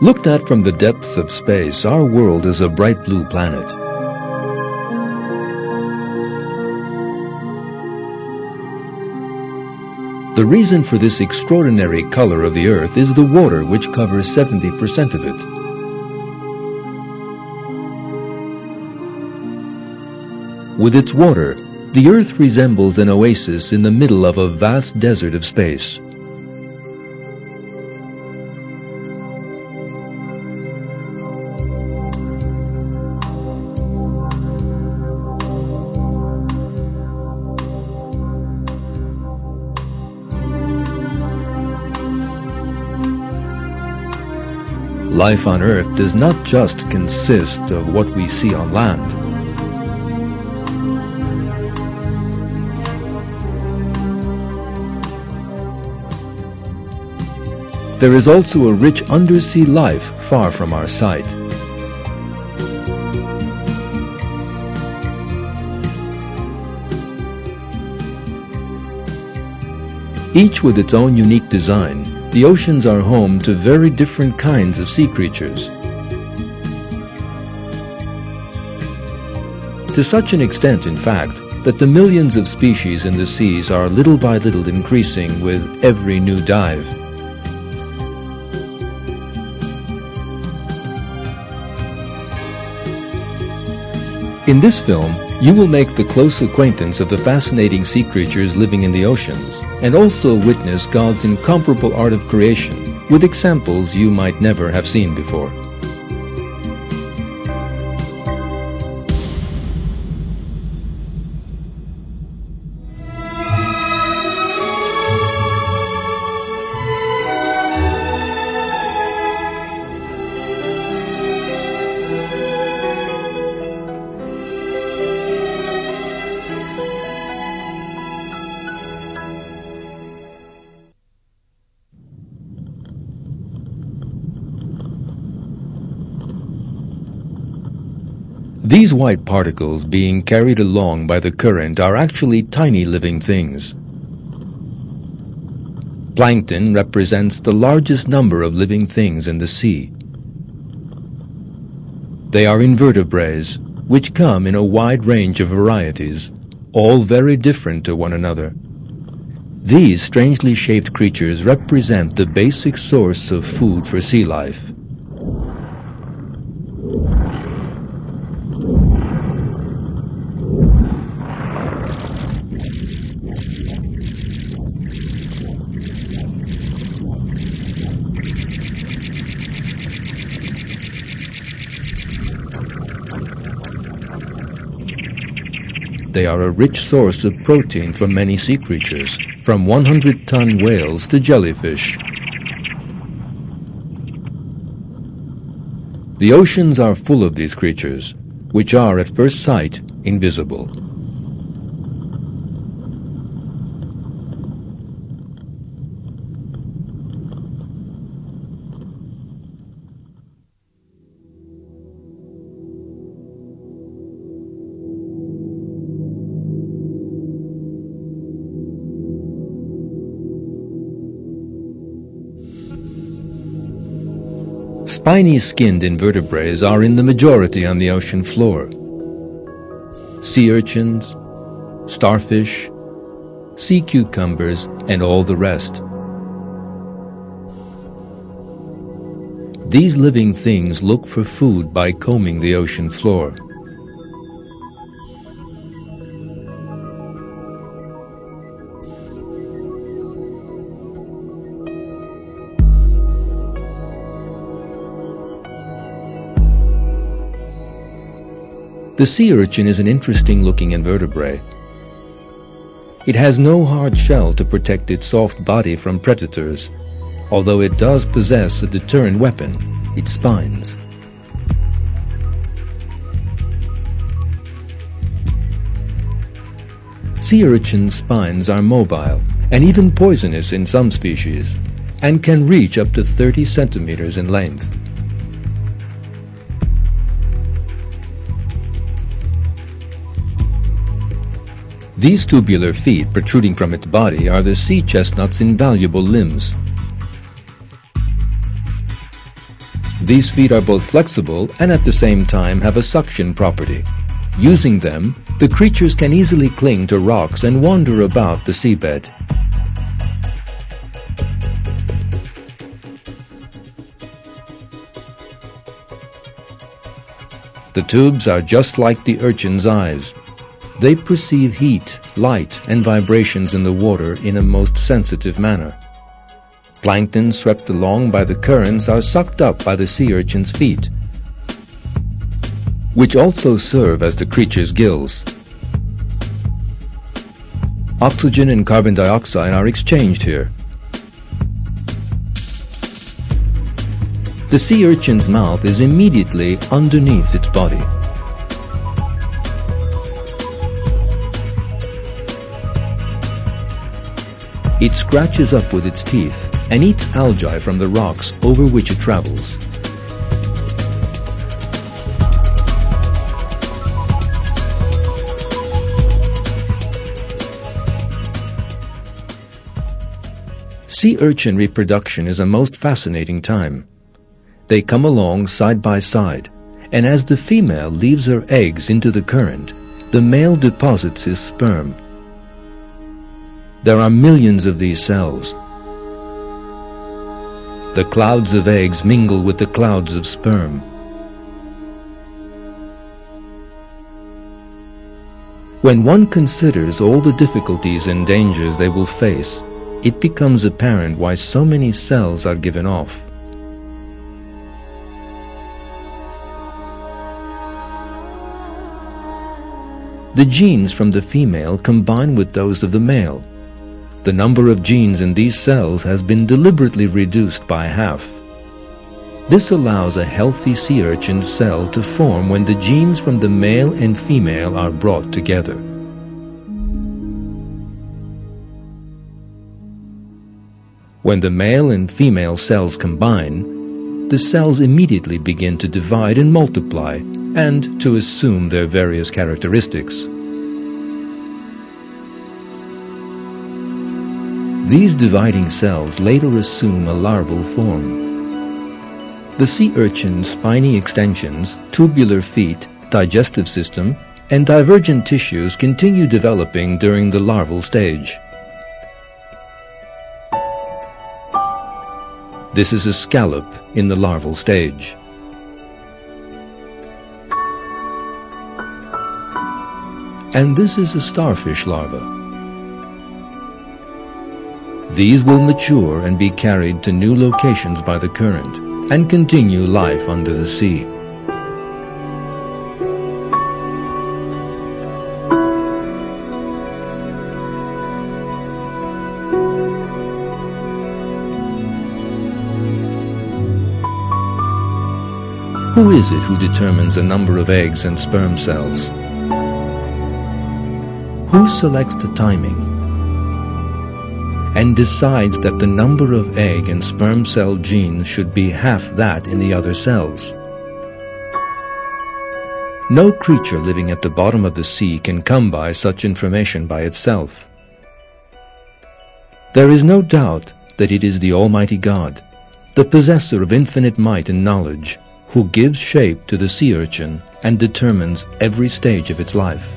Looked at from the depths of space, our world is a bright blue planet. The reason for this extraordinary color of the Earth is the water, which covers 70% of it. With its water, the Earth resembles an oasis in the middle of a vast desert of space. Life on Earth does not just consist of what we see on land. There is also a rich undersea life far from our sight. Each with its own unique design, the oceans are home to very different kinds of sea creatures. To such an extent, in fact, that the millions of species in the seas are little by little increasing with every new dive. In this film, you will make the close acquaintance of the fascinating sea creatures living in the oceans, and also witness God's incomparable art of creation with examples you might never have seen before. These white particles being carried along by the current are actually tiny living things. Plankton represents the largest number of living things in the sea. They are invertebrates, which come in a wide range of varieties, all very different to one another. These strangely shaped creatures represent the basic source of food for sea life. They are a rich source of protein for many sea creatures, from 100-ton whales to jellyfish. The oceans are full of these creatures, which are at first sight invisible. Spiny-skinned invertebrates are in the majority on the ocean floor. Sea urchins, starfish, sea cucumbers, and all the rest. These living things look for food by combing the ocean floor. The sea urchin is an interesting-looking invertebrate. It has no hard shell to protect its soft body from predators, although it does possess a deterrent weapon, its spines. Sea urchin spines are mobile and even poisonous in some species, and can reach up to 30 centimeters in length. These tubular feet protruding from its body are the sea chestnut's invaluable limbs. These feet are both flexible and at the same time have a suction property. Using them, the creatures can easily cling to rocks and wander about the seabed. The tubes are just like the urchin's eyes. They perceive heat, light, and vibrations in the water in a most sensitive manner. Plankton swept along by the currents are sucked up by the sea urchin's feet, which also serve as the creature's gills. Oxygen and carbon dioxide are exchanged here. The sea urchin's mouth is immediately underneath its body. It scratches up with its teeth and eats algae from the rocks over which it travels. Sea urchin reproduction is a most fascinating time. They come along side by side, and as the female leaves her eggs into the current, the male deposits his sperm. There are millions of these cells. The clouds of eggs mingle with the clouds of sperm. When one considers all the difficulties and dangers they will face, it becomes apparent why so many cells are given off. The genes from the female combine with those of the male. The number of genes in these cells has been deliberately reduced by half. This allows a healthy sea urchin cell to form when the genes from the male and female are brought together. When the male and female cells combine, the cells immediately begin to divide and multiply and to assume their various characteristics. These dividing cells later assume a larval form. The sea urchin's spiny extensions, tubular feet, digestive system, and divergent tissues continue developing during the larval stage. This is a scallop in the larval stage. And this is a starfish larva. These will mature and be carried to new locations by the current and continue life under the sea. Who is it who determines the number of eggs and sperm cells? Who selects the timing and decides that the number of egg and sperm cell genes should be half that in the other cells? No creature living at the bottom of the sea can come by such information by itself. There is no doubt that it is the Almighty God, the possessor of infinite might and knowledge, who gives shape to the sea urchin and determines every stage of its life.